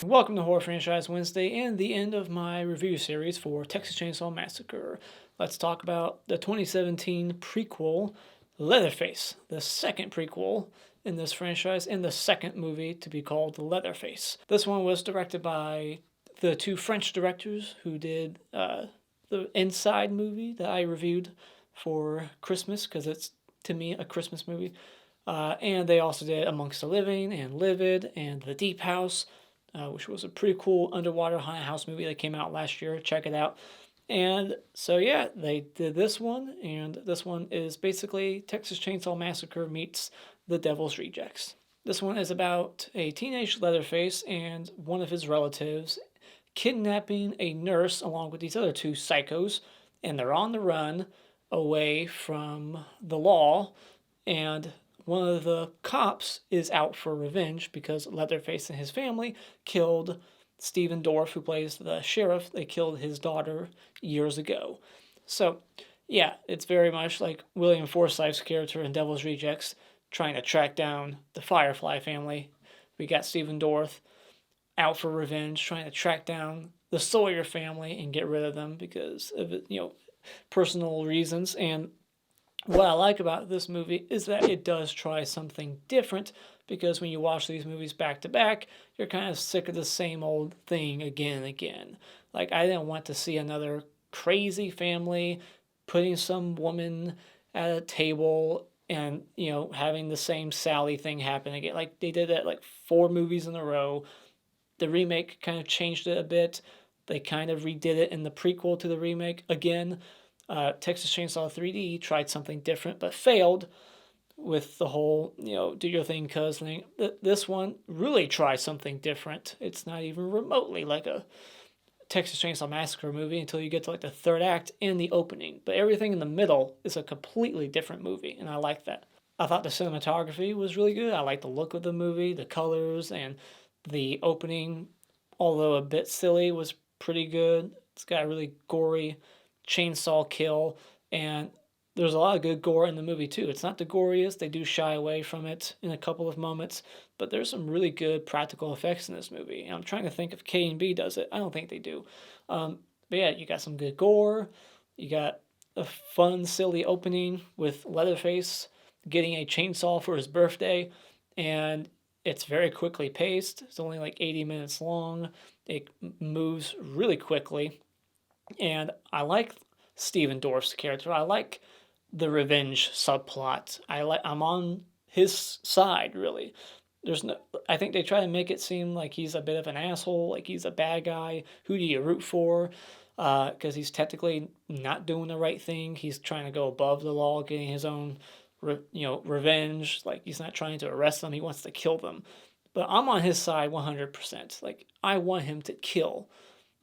Welcome to Horror Franchise Wednesday and the end of my review series for Texas Chainsaw Massacre. Let's talk about the 2017 prequel, Leatherface, the second prequel in this franchise and the second movie to be called Leatherface. This one was directed by the two French directors who did the Inside movie that I reviewed for Christmas because it's, to me, a Christmas movie. And they also did Amongst the Living and Livid and The Deep House, which was a pretty cool underwater haunted house movie that came out last year. Check it out. And so, yeah, they did this one, and this one is basically Texas Chainsaw Massacre meets The Devil's Rejects. This one is about a teenage Leatherface and one of his relatives kidnapping a nurse along with these other two psychos, and they're on the run away from the law, and one of the cops is out for revenge because Leatherface and his family killed Stephen Dorff, who plays the sheriff. They killed his daughter years ago. So, yeah, it's very much like William Forsythe's character in Devil's Rejects trying to track down the Firefly family. We got Stephen Dorff out for revenge, trying to track down the Sawyer family and get rid of them because of, personal reasons. And what I like about this movie is that it does try something different, because when you watch these movies back to back, you're kind of sick of the same old thing again and again. Like, I didn't want to see another crazy family putting some woman at a table and, having the same Sally thing happen again. Like, they did that like 4 movies in a row. The remake kind of changed it a bit. They kind of redid it in the prequel to the remake again. Texas Chainsaw 3D tried something different but failed with the whole, do your thing, cuz thing. This one really tries something different. It's not even remotely like a Texas Chainsaw Massacre movie until you get to like the third act and the opening. But everything in the middle is a completely different movie, and I like that. I thought the cinematography was really good. I like the look of the movie, the colors, and the opening, although a bit silly, was pretty good. It's got a really gory chainsaw kill, and there's a lot of good gore in the movie too. It's not the goriest. They do shy away from it in a couple of moments, but there's some really good practical effects in this movie. And I'm trying to think if K&B does it. I don't think they do. But yeah, you got some good gore. You got a fun, silly opening with Leatherface getting a chainsaw for his birthday, and it's very quickly paced. It's only like 80 minutes long. It moves really quickly. And I like Stephen Dorff's character. I like the revenge subplot. I'm on his side, really. I think they try to make it seem like he's a bit of an asshole, like he's a bad guy. Who do you root for? Because he's technically not doing the right thing. He's trying to go above the law, getting his own, revenge. Like, he's not trying to arrest them. He wants to kill them. But I'm on his side 100%. Like, I want him to kill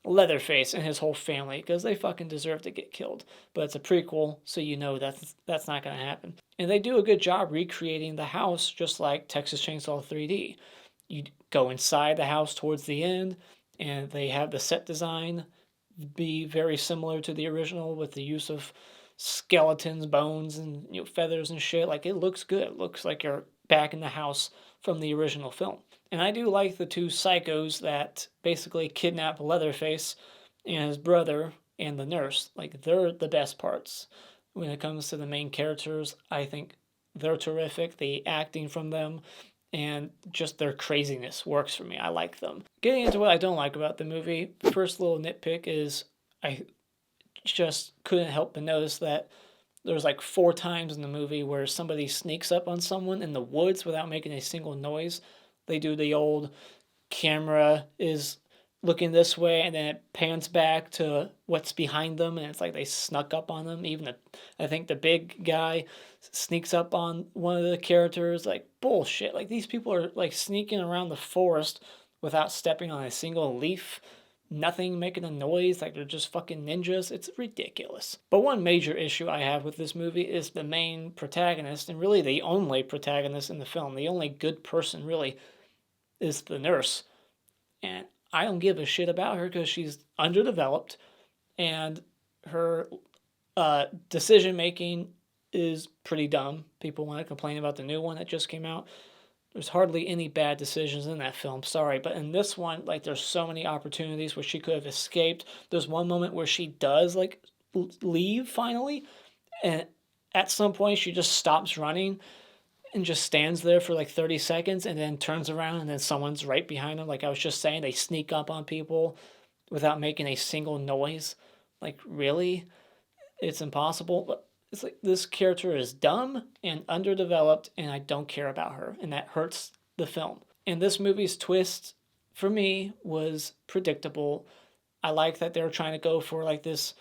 Leatherface and his whole family because they fucking deserve to get killed. But it's a prequel, so that's not going to happen. And they do a good job recreating the house just like Texas Chainsaw 3D. You go inside the house towards the end, and they have the set design be very similar to the original with the use of skeletons, bones, and feathers and shit. Like, it looks good. It looks like you're back in the house from the original film. And I do like the two psychos that basically kidnap Leatherface and his brother and the nurse. Like, they're the best parts. When it comes to the main characters, I think they're terrific. The acting from them and just their craziness works for me. I like them. Getting into what I don't like about the movie, first little nitpick is I just couldn't help but notice that there's like 4 times in the movie where somebody sneaks up on someone in the woods without making a single noise. They do the old camera is looking this way and then it pans back to what's behind them, and it's like they snuck up on them. I think the big guy sneaks up on one of the characters. Like, bullshit. Like, these people are like sneaking around the forest without stepping on a single leaf. Nothing making a noise, like they're just fucking ninjas. It's ridiculous. But one major issue I have with this movie is the main protagonist, and really the only protagonist in the film. The only good person, really, is the nurse. And I don't give a shit about her because she's underdeveloped, and her decision making is pretty dumb. People want to complain about the new one that just came out. There's hardly any bad decisions in that film, sorry. But in this one, like, there's so many opportunities where she could have escaped. There's one moment where she does, like, leave finally. And at some point, she just stops running and just stands there for like 30 seconds and then turns around and then someone's right behind them. Like I was just saying, they sneak up on people without making a single noise. Like, really? It's impossible. But it's like this character is dumb and underdeveloped, and I don't care about her, and that hurts the film. And this movie's twist, for me, was predictable. I like that they're trying to go for like this,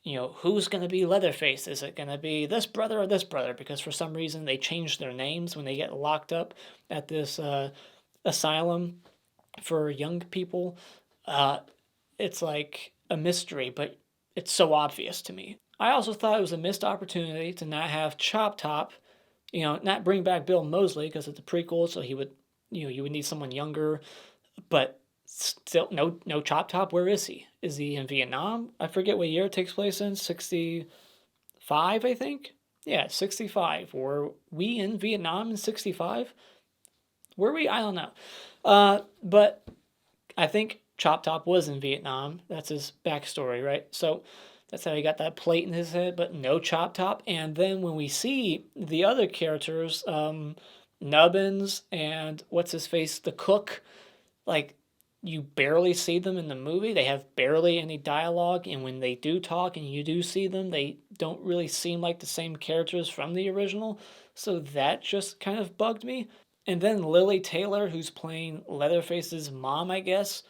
who's going to be Leatherface? Is it going to be this brother or this brother? Because for some reason they change their names when they get locked up at this asylum for young people. It's like a mystery, but it's so obvious to me. I also thought it was a missed opportunity to not have Chop Top, not bring back Bill Moseley because it's a prequel, so he would, you would need someone younger, but still no Chop Top. Where is he? Is he in Vietnam? I forget what year it takes place in. 65, I think. Yeah, 65. Were we in Vietnam in 65? Were we? I don't know. But I think Chop Top was in Vietnam. That's his backstory, right? So that's how he got that plate in his head, but no Chop Top. And then when we see the other characters, Nubbins and what's his face, the cook, like, you barely see them in the movie. They have barely any dialogue, and when they do talk and you do see them, they don't really seem like the same characters from the original. So that just kind of bugged me. And then Lili Taylor, who's playing Leatherface's mom, I guess,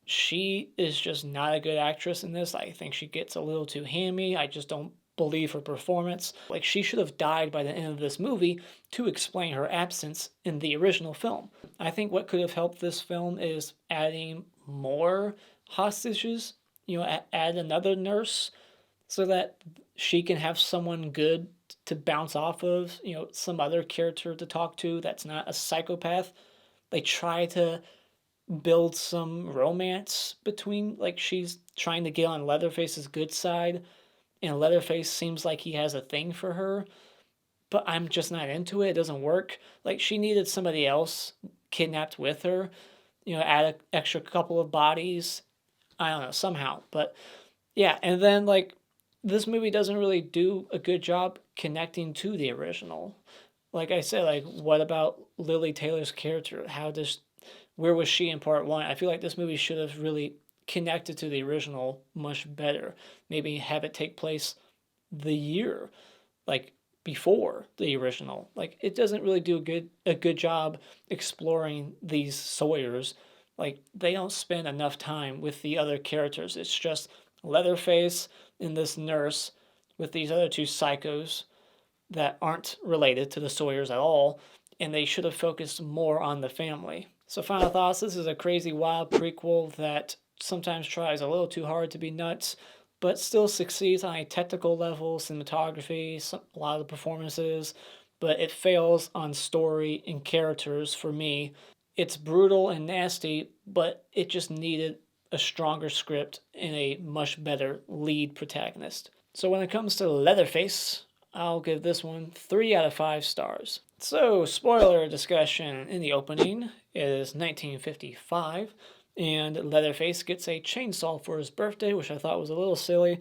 she is just not a good actress in this. I think she gets a little too hammy. I just don't believe her performance. Like, she should have died by the end of this movie to explain her absence in the original film. I think what could have helped this film is adding more hostages, add another nurse so that she can have someone good to bounce off of, some other character to talk to that's not a psychopath. They try to build some romance between, like, she's trying to get on Leatherface's good side, and Leatherface seems like he has a thing for her, but I'm just not into it. It doesn't work. Like, she needed somebody else kidnapped with her, add an extra couple of bodies. I don't know, somehow. But yeah, and then, like, this movie doesn't really do a good job connecting to the original. Like I said, like, what about Lili Taylor's character? Where was she in part one? I feel like this movie should have really connected to the original much better. Maybe have it take place the year, like, before the original. Like, it doesn't really do a good job exploring these Sawyers. Like, they don't spend enough time with the other characters. It's just Leatherface and this nurse with these other two psychos that aren't related to the Sawyers at all, and they should have focused more on the family. So final thoughts, this is a crazy wild prequel that sometimes tries a little too hard to be nuts, but still succeeds on a technical level, cinematography, a lot of the performances, but it fails on story and characters for me. It's brutal and nasty, but it just needed a stronger script and a much better lead protagonist. So when it comes to Leatherface, I'll give this one 3 out of 5 stars. So, spoiler discussion in the opening is 1955, and Leatherface gets a chainsaw for his birthday, which I thought was a little silly,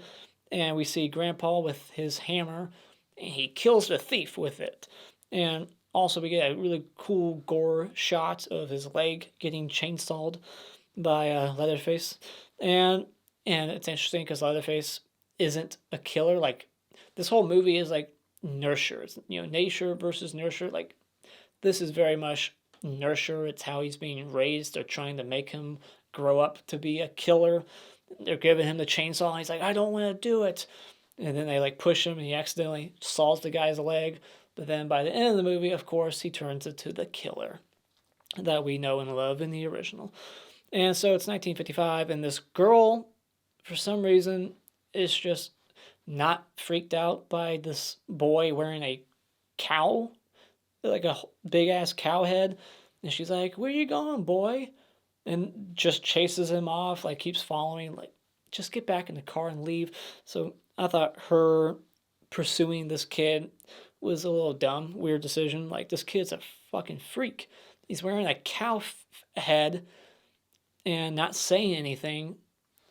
and we see Grandpa with his hammer, and he kills the thief with it. And also we get a really cool gore shot of his leg getting chainsawed by Leatherface, and it's interesting because Leatherface isn't a killer. Like, this whole movie is like nurture. It's, nature versus nurture. Like, this is very much nurture. It's how he's being raised. They're trying to make him grow up to be a killer. They're giving him the chainsaw, and he's like, I don't want to do it. And then they, like, push him, and he accidentally saws the guy's leg. But then by the end of the movie, of course, he turns into the killer that we know and love in the original. And so it's 1955, and this girl, for some reason, is just not freaked out by this boy wearing a cow, like a big ass cow head. And she's like, where you going, boy? And just chases him off, like, keeps following, like, just get back in the car and leave. So I thought her pursuing this kid was a little dumb, weird decision. Like, this kid's a fucking freak. He's wearing a cow head and not saying anything.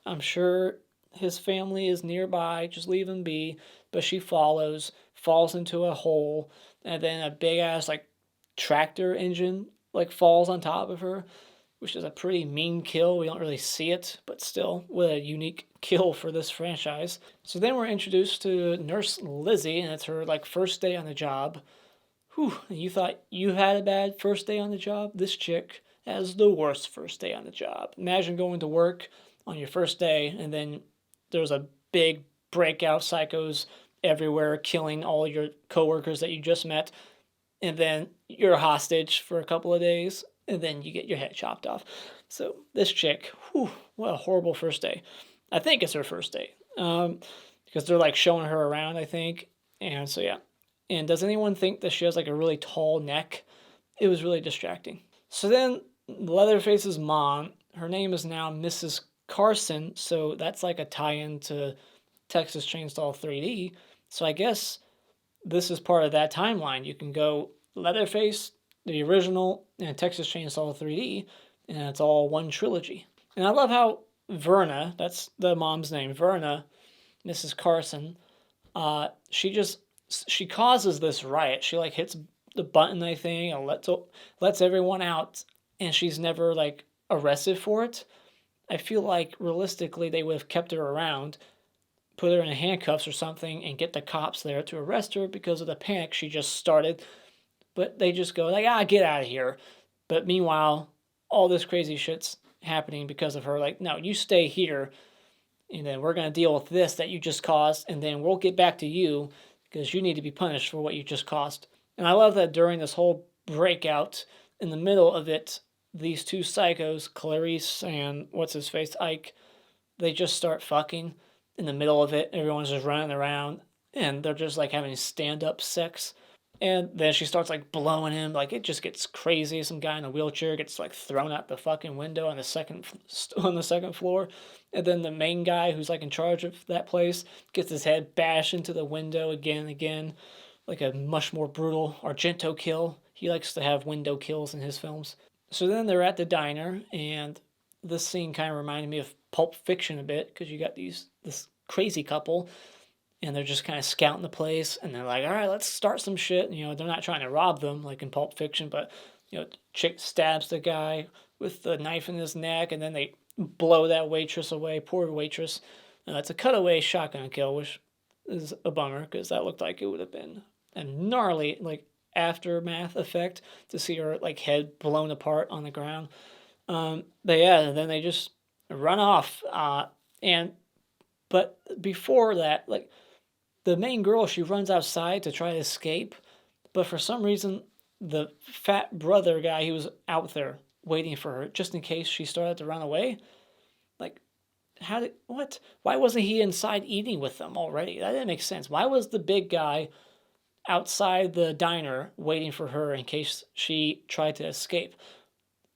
I'm sure his family is nearby, just leave him be. But she follows, falls into a hole, and then a big ass, like, tractor engine, like, falls on top of her, which is a pretty mean kill. We don't really see it, but still, what a unique kill for this franchise. So then we're introduced to Nurse Lizzie, and it's her, like, first day on the job. Whew, you thought you had a bad first day on the job? This chick has the worst first day on the job. Imagine going to work on your first day, and then there's a big breakout, psychos everywhere, killing all your coworkers that you just met, and then you're a hostage for a couple of days, and then you get your head chopped off. So this chick, whew, what a horrible first day. I think it's her first day, because they're like showing her around, I think, and so yeah. And does anyone think that she has like a really tall neck? It was really distracting. So then Leatherface's mom, her name is now Mrs. Carson, so that's like a tie-in to Texas Chainsaw 3D. So I guess this is part of that timeline. You can go Leatherface, the original, and Texas Chainsaw 3D, and it's all one trilogy. And I love how Verna, that's the mom's name, Verna, Mrs. Carson, she causes this riot. She like hits the button, I think, and lets everyone out, and she's never like arrested for it. I feel like realistically they would have kept her around, put her in handcuffs or something, and get the cops there to arrest her because of the panic she just started. But they just go like, get out of here. But meanwhile, all this crazy shit's happening because of her. Like, no, you stay here, and then we're going to deal with this that you just caused, and then we'll get back to you because you need to be punished for what you just caused. And I love that during this whole breakout, in the middle of it, these two psychos, Clarice and what's-his-face, Ike, they just start fucking in the middle of it. Everyone's just running around, and they're just like having stand-up sex. And then she starts like blowing him, like it just gets crazy. Some guy in a wheelchair gets like thrown out the fucking window on the second floor, and then the main guy who's like in charge of that place gets his head bashed into the window again and again, like a much more brutal Argento kill. He likes to have window kills in his films. So then they're at the diner, and this scene kind of reminded me of Pulp Fiction a bit, because you got this crazy couple, and they're just kind of scouting the place, and they're like, all right, let's start some shit. You know, they're not trying to rob them like in Pulp Fiction, but, you know, chick stabs the guy with the knife in his neck, and then they blow that waitress away, poor waitress. It's a cutaway shotgun kill, which is a bummer, because that looked like it would have been a gnarly, like, aftermath effect to see her, like, head blown apart on the ground. But yeah, then they just run off, but before that, like, the main girl, she runs outside to try to escape, but for some reason, the fat brother guy, he was out there waiting for her, just in case she started to run away. Like, what? Why wasn't he inside eating with them already? That didn't make sense. Why was the big guy outside the diner waiting for her in case she tried to escape?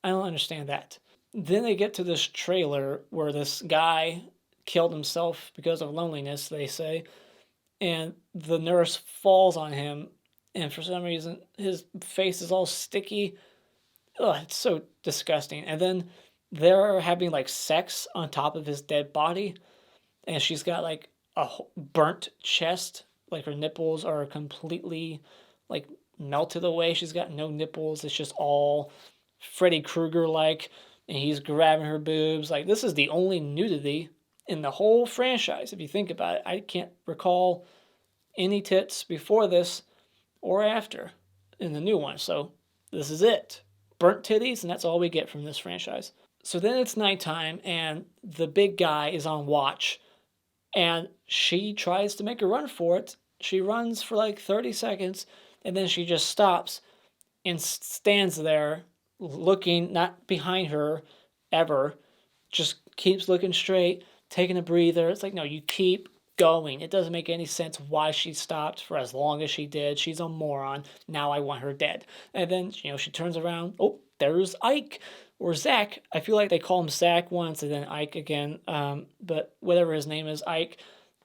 I don't understand that. Then they get to this trailer where this guy killed himself because of loneliness, they say, and the nurse falls on him, and for some reason his face is all sticky. Ugh, it's so disgusting. And then they're having like sex on top of his dead body, and she's got like a burnt chest, like her nipples are completely like melted away. She's got no nipples. It's just all Freddy Krueger like, and he's grabbing her boobs. Like, this is the only nudity in the whole franchise, if you think about it. I can't recall any tits before this or after in the new one. So this is it. Burnt titties, and that's all we get from this franchise. So then it's nighttime, and the big guy is on watch, and she tries to make a run for it. She runs for like 30 seconds, and then she just stops and stands there looking not behind her ever, just keeps looking straight, taking a breather. It's like, no, you keep going. It doesn't make any sense why she stopped for as long as she did. She's a moron. Now I want her dead. And then, you know, she turns around. Oh, there's Ike or Zach. I feel like they call him Zach once and then Ike again. But whatever his name is, Ike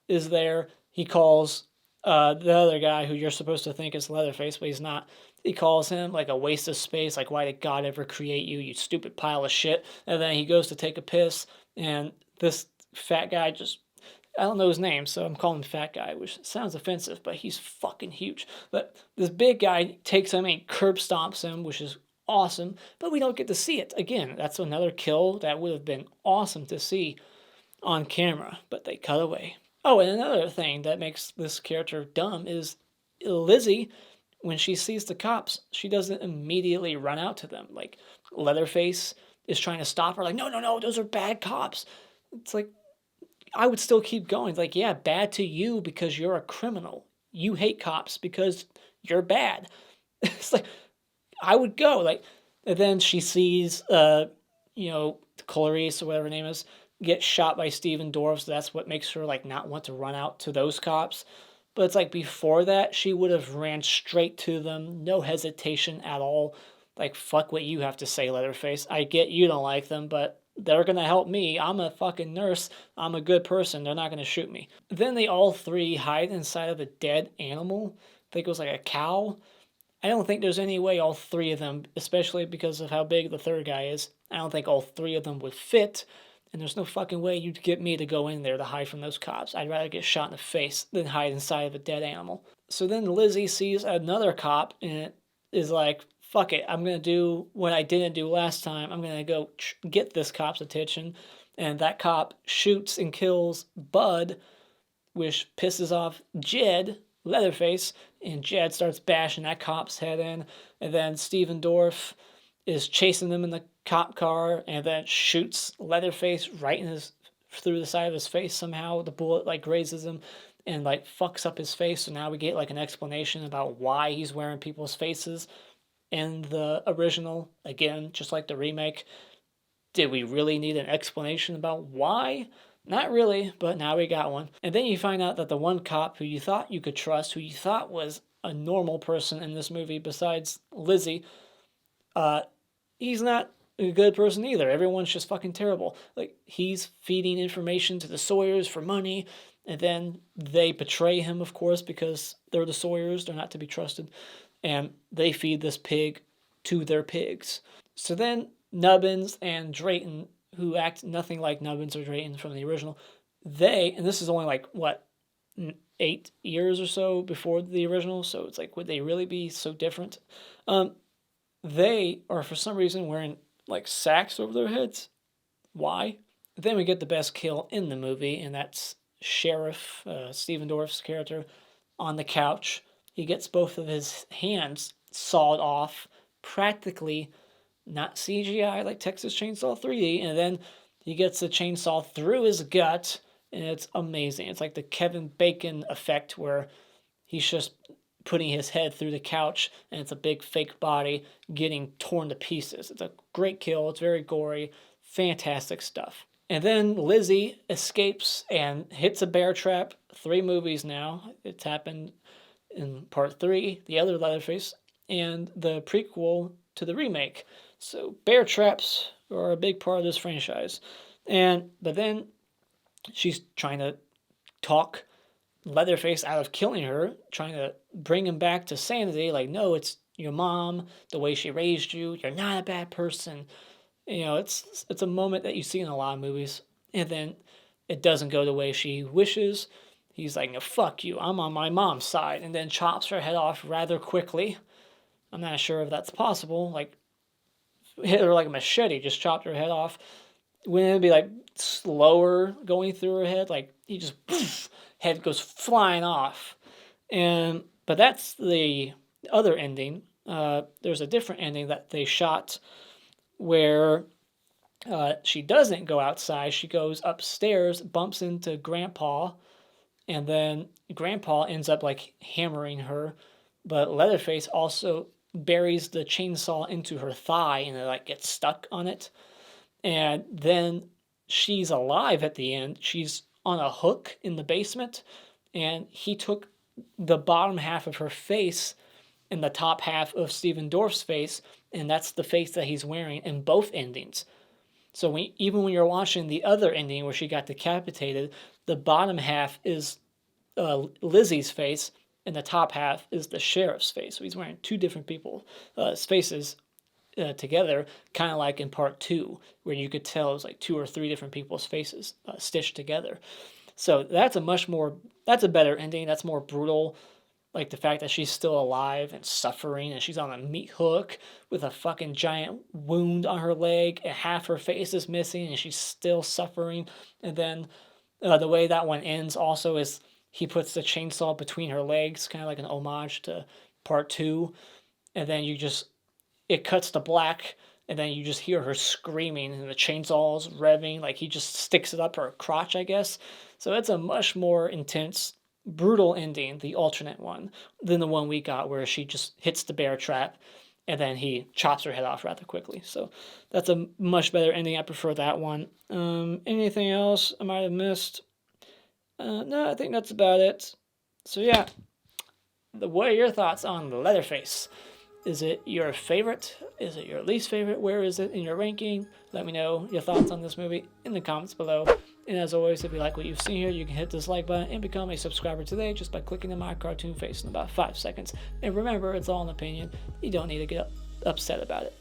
is there. He calls the other guy who you're supposed to think is Leatherface, but he's not. He calls him like a waste of space, like why did God ever create you, you stupid pile of shit? And then he goes to take a piss, and this fat guy just, I don't know his name, so I'm calling him fat guy, which sounds offensive, but he's fucking huge. But this big guy takes him and curb stomps him, which is awesome, but we don't get to see it. Again, that's another kill that would have been awesome to see on camera, but they cut away. Oh, and another thing that makes this character dumb is Lizzie, when she sees the cops, she doesn't immediately run out to them. Like, Leatherface is trying to stop her, like, no, no, no, those are bad cops. It's like, I would still keep going. It's like, yeah, bad to you because you're a criminal. You hate cops because you're bad. It's like, I would go. Like, and then she sees, Clarice or whatever her name is, get shot by Stephen Dorff, so that's what makes her like not want to run out to those cops. But it's like before that, she would have ran straight to them, no hesitation at all. Like, fuck what you have to say, Leatherface. I get you don't like them, but they're gonna help me. I'm a fucking nurse. I'm a good person. They're not gonna shoot me. Then they all three hide inside of a dead animal. I think it was like a cow. I don't think there's any way all three of them, especially because of how big the third guy is, I don't think all three of them would fit. And there's no fucking way you'd get me to go in there to hide from those cops. I'd rather get shot in the face than hide inside of a dead animal. So then Lizzie sees another cop and is like, fuck it, I'm going to do what I didn't do last time. I'm going to go get this cop's attention. And that cop shoots and kills Bud, which pisses off Jed, Leatherface, and Jed starts bashing that cop's head in. And then Stephen Dorff is chasing them in the cop car and then shoots Leatherface right in his through the side of his face somehow. The bullet like grazes him and like fucks up his face. So now we get like an explanation about why he's wearing people's faces in the original. Again, just like the remake. Did we really need an explanation about why? Not really, but now we got one. And then you find out that the one cop who you thought you could trust, who you thought was a normal person in this movie besides Lizzie, he's not a good person either. Everyone's just fucking terrible. Like, he's feeding information to the Sawyers for money, and then they betray him, of course, because they're the Sawyers. They're not to be trusted. And they feed this pig to their pigs. So then Nubbins and Drayton, who act nothing like Nubbins or Drayton from the original, and this is only like, 8 years or so before the original, so it's like, would they really be so different? They are, for some reason, wearing like sacks over their heads. Why? Then we get the best kill in the movie, and that's Sheriff Stephen Dorff's character on the couch. He gets both of his hands sawed off, practically, not CGI like Texas Chainsaw 3D, and then he gets the chainsaw through his gut, and it's amazing. It's like the Kevin Bacon effect where he's just putting his head through the couch, and it's a big fake body getting torn to pieces. It's a great kill. It's very gory. Fantastic stuff. And then Lizzie escapes and hits a bear trap. 3 movies now. It's happened in part 3, the other Leatherface, and the prequel to the remake. So bear traps are a big part of this franchise. But then she's trying to talk Leatherface out of killing her, trying to bring him back to sanity. Like, no, it's your mom, the way she raised you. You're not a bad person. It's a moment that you see in a lot of movies, and then it doesn't go the way she wishes. He's like, no, fuck you. I'm on my mom's side, and then chops her head off rather quickly. I'm not sure if that's possible. Like, hit her like a machete, just chopped her head off. Wouldn't it be like slower going through her head? Like, he just poof, head goes flying off. But that's the other ending. There's a different ending that they shot where she doesn't go outside. She goes upstairs, bumps into Grandpa, and then Grandpa ends up like hammering her. But Leatherface also buries the chainsaw into her thigh, and it like gets stuck on it. And then she's alive at the end. She's on a hook in the basement, and he took the bottom half of her face and the top half of Stephen Dorff's face, and that's the face that he's wearing in both endings. So even when you're watching the other ending where she got decapitated, the bottom half is Lizzie's face, and the top half is the sheriff's face. So he's wearing two different people's faces together, kind of like in part 2, where you could tell it was like 2 or 3 different people's faces stitched together. So that's a better ending. That's more brutal. Like the fact that she's still alive and suffering, and she's on a meat hook with a fucking giant wound on her leg, and half her face is missing, and she's still suffering. And then the way that one ends also is he puts the chainsaw between her legs, kind of like an homage to part 2. And then it cuts to black, and then you just hear her screaming, and the chainsaw's revving, like he just sticks it up her crotch, I guess. So it's a much more intense, brutal ending, the alternate one, than the one we got where she just hits the bear trap and then he chops her head off rather quickly. So that's a much better ending. I prefer that one. Anything else I might have missed? No, I think that's about it. So yeah, what are your thoughts on Leatherface? Is it your favorite? Is it your least favorite? Where is it in your ranking? Let me know your thoughts on this movie in the comments below. And as always, if you like what you've seen here, you can hit this like button and become a subscriber today just by clicking on my cartoon face in about 5 seconds. And remember, it's all an opinion. You don't need to get upset about it.